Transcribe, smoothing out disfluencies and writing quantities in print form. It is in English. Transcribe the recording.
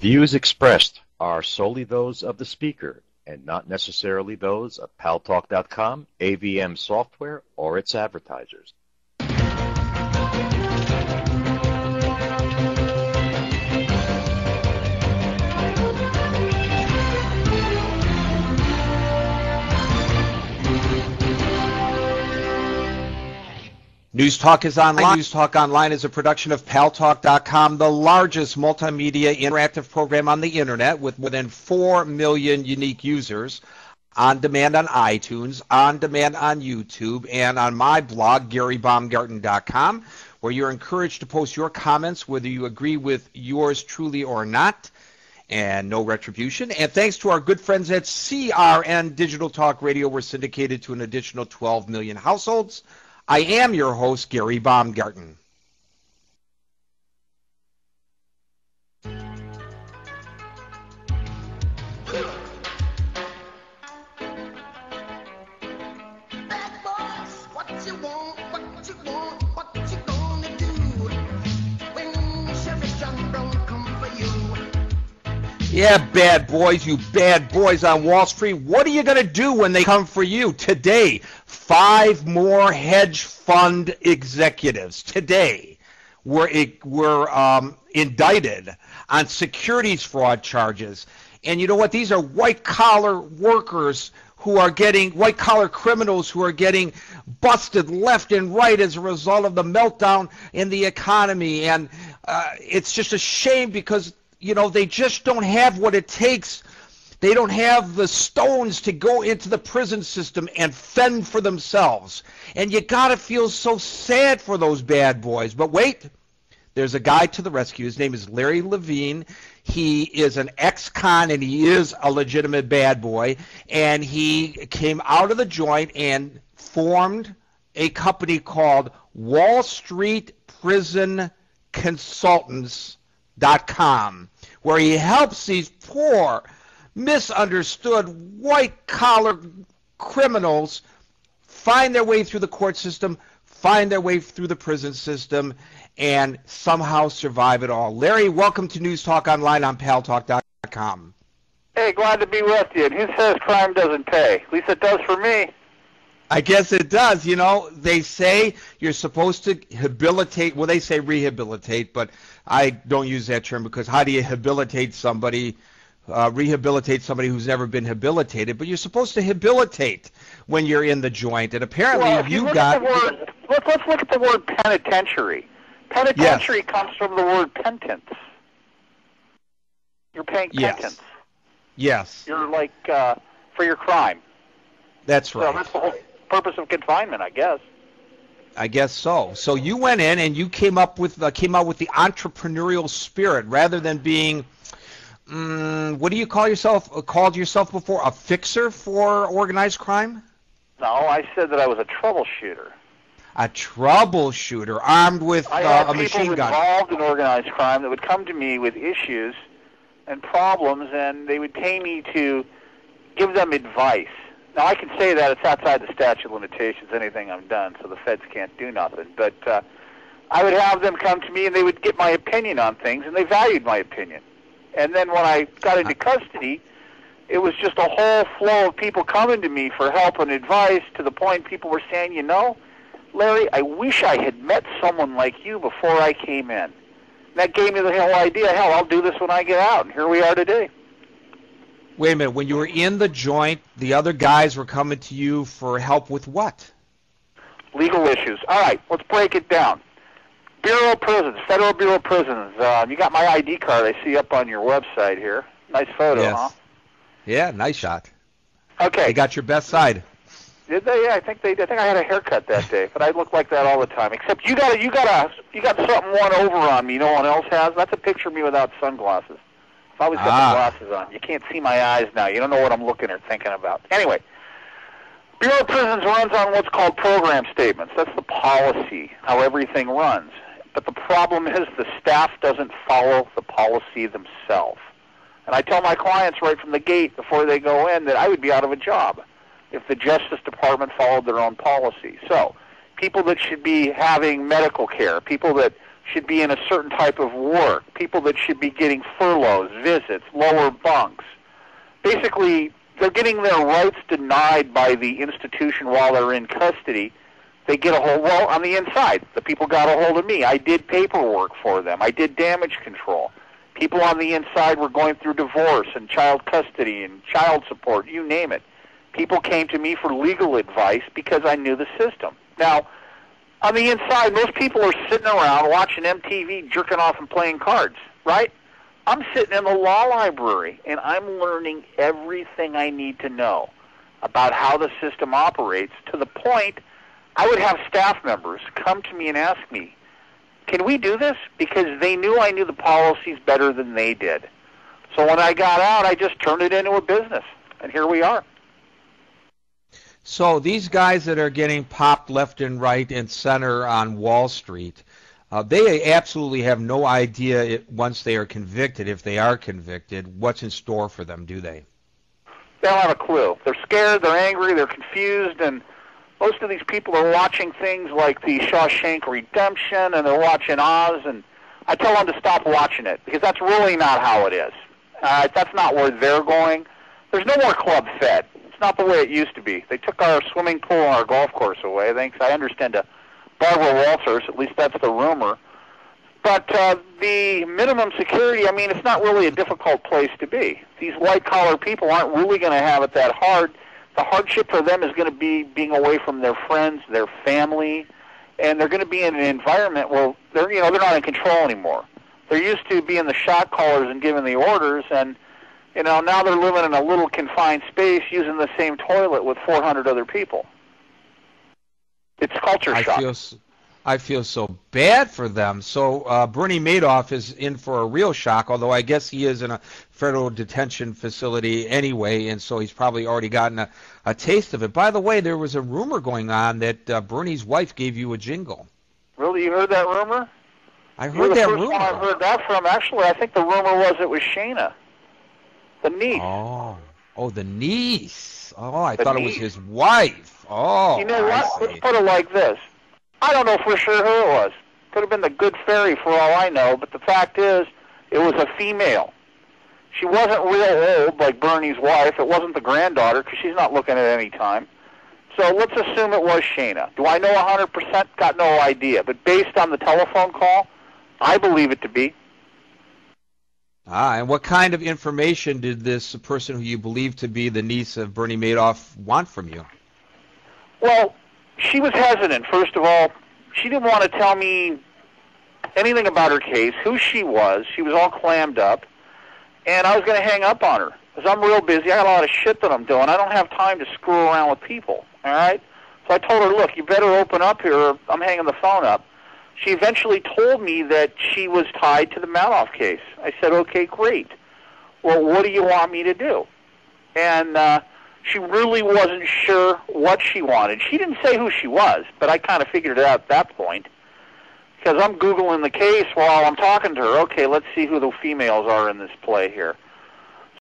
views expressed are solely those of the speaker and not necessarily those of Paltalk.com, AVM Software, or its advertisers. News Talk is online. News Talk Online is a production of Paltalk.com, the largest multimedia interactive program on the internet with more than 4 million unique users, on demand on iTunes, on demand on YouTube, and on my blog, GaryBaumgarten.com, where you're encouraged to post your comments, whether you agree with yours truly or not, and no retribution. And thanks to our good friends at CRN Digital Talk Radio, we're syndicated to an additional 12 million households. I am your host, Gary Baumgarten. Yeah, bad boys, you bad boys on Wall Street. What are you going to do when they come for you? Today, 5 more hedge fund executives today were indicted on securities fraud charges. And you know what? These are white-collar workers who are getting, white-collar criminals who are getting busted left and right as a result of the meltdown in the economy. And it's just a shame because you know, they just don't have what it takes. They don't have the stones to go into the prison system and fend for themselves. And you got to feel so sad for those bad boys. But wait, there's a guy to the rescue. His name is Larry Levine. He is an ex-con, and he is a legitimate bad boy. And he came out of the joint and formed a company called Wall Street Prison Consultants.com, where he helps these poor, misunderstood, white-collar criminals find their way through the court system, find their way through the prison system, and somehow survive it all. Larry, welcome to News Talk Online on Paltalk.com. Hey, glad to be with you. And who says crime doesn't pay? At least it does for me. I guess it does. You know, they say you're supposed to habilitate. Well, they say rehabilitate, but I don't use that term because how do you habilitate somebody, rehabilitate somebody who's never been habilitated? But you're supposed to habilitate when you're in the joint. And apparently let's look at the word penitentiary. Penitentiary comes from the word penance. You're paying penance. Yes. You're like for your crime. That's right. So that's the whole purpose of confinement, I guess. I guess so. So you went in and you came out with the entrepreneurial spirit rather than being, what do you call yourself? Called yourself before a fixer for organized crime? No, I said that I was a troubleshooter. A troubleshooter armed with a machine gun. I had people involved in organized crime that would come to me with issues and problems, and they would pay me to give them advice. Now, I can say that it's outside the statute of limitations, anything I've done, so the feds can't do nothing. But I would have them come to me, and they would get my opinion on things, and they valued my opinion. And then when I got into custody, it was just a whole flow of people coming to me for help and advice to the point people were saying, you know, Larry, I wish I had met someone like you before I came in. And that gave me the whole idea, hell, I'll do this when I get out, and here we are today. Wait a minute. When you were in the joint, the other guys were coming to you for help with what? Legal issues. All right, let's break it down. Bureau of Prisons, Federal Bureau of Prisons. You got my ID card I see up on your website here. Nice photo, yes. Huh? Yeah, nice shot. Okay. They got your best side. Did they? Yeah, I think I had a haircut that day, but I look like that all the time. Except you got something one over on me no one else has. That's a picture of me without sunglasses. I always got the glasses on. You can't see my eyes now. You don't know what I'm looking or thinking about. Anyway, Bureau of Prisons runs on what's called program statements. That's the policy, how everything runs. But the problem is the staff doesn't follow the policy themselves. And I tell my clients right from the gate before they go in that I would be out of a job if the Justice Department followed their own policy. So people that should be having medical care, people that should be in a certain type of work, people that should be getting furloughs, visits, lower bunks. Basically, they're getting their rights denied by the institution while they're in custody. They get a hold, well, on the inside, the people got a hold of me. I did paperwork for them. I did damage control. People on the inside were going through divorce and child custody and child support, you name it. People came to me for legal advice because I knew the system. Now, on the inside, most people are sitting around watching MTV, jerking off and playing cards, right? I'm sitting in the law library, and I'm learning everything I need to know about how the system operates, to the point I would have staff members come to me and ask me, can we do this? Because they knew I knew the policies better than they did. So when I got out, I just turned it into a business, and here we are. So these guys that are getting popped left and right and center on Wall Street, they absolutely have no idea once they are convicted, if they are convicted, what's in store for them, do they? They don't have a clue. They're scared, they're angry, they're confused, and most of these people are watching things like the Shawshank Redemption, and they're watching Oz, and I tell them to stop watching it, because that's really not how it is. That's not where they're going. There's no more Club Fed. It's not the way it used to be. They took our swimming pool and our golf course away, thanks, I understand, to Barbara Walters. At least that's the rumor. But the minimum security, I mean, it's not really a difficult place to be. These white-collar people aren't really going to have it that hard. The hardship for them is going to be being away from their friends, their family, and they're going to be in an environment where they're not in control anymore. They're used to being the shot callers and giving the orders, and now they're living in a little confined space using the same toilet with 400 other people. It's culture shock. I feel so bad for them. So Bernie Madoff is in for a real shock, although I guess he is in a federal detention facility anyway, and so he's probably already gotten a taste of it. By the way, there was a rumor going on that Bernie's wife gave you a jingle. Really? You heard that rumor? I heard that rumor. You're the first one I've heard that from. Actually, I think the rumor was it was Shayna, the niece. Oh, the niece. Oh, I thought it was his wife. Oh, you know what? Let's put it like this. I don't know for sure who it was. Could have been the good fairy for all I know, but the fact is, it was a female. She wasn't real old like Bernie's wife. It wasn't the granddaughter, because she's not looking at any time. So let's assume it was Shayna. Do I know 100%? Got no idea. But based on the telephone call, I believe it to be. And what kind of information did this person who you believe to be the niece of Bernie Madoff want from you? Well, she was hesitant, first of all. She didn't want to tell me anything about her case, who she was. She was all clammed up. And I was going to hang up on her, because I'm real busy. I got a lot of shit that I'm doing. I don't have time to screw around with people, all right? So I told her, look, you better open up here, or I'm hanging the phone up. She eventually told me that she was tied to the Madoff case. I said, okay, great. Well, what do you want me to do? And she really wasn't sure what she wanted. She didn't say who she was, but I kind of figured it out at that point, because I'm Googling the case while I'm talking to her. Okay, let's see who the females are in this play here.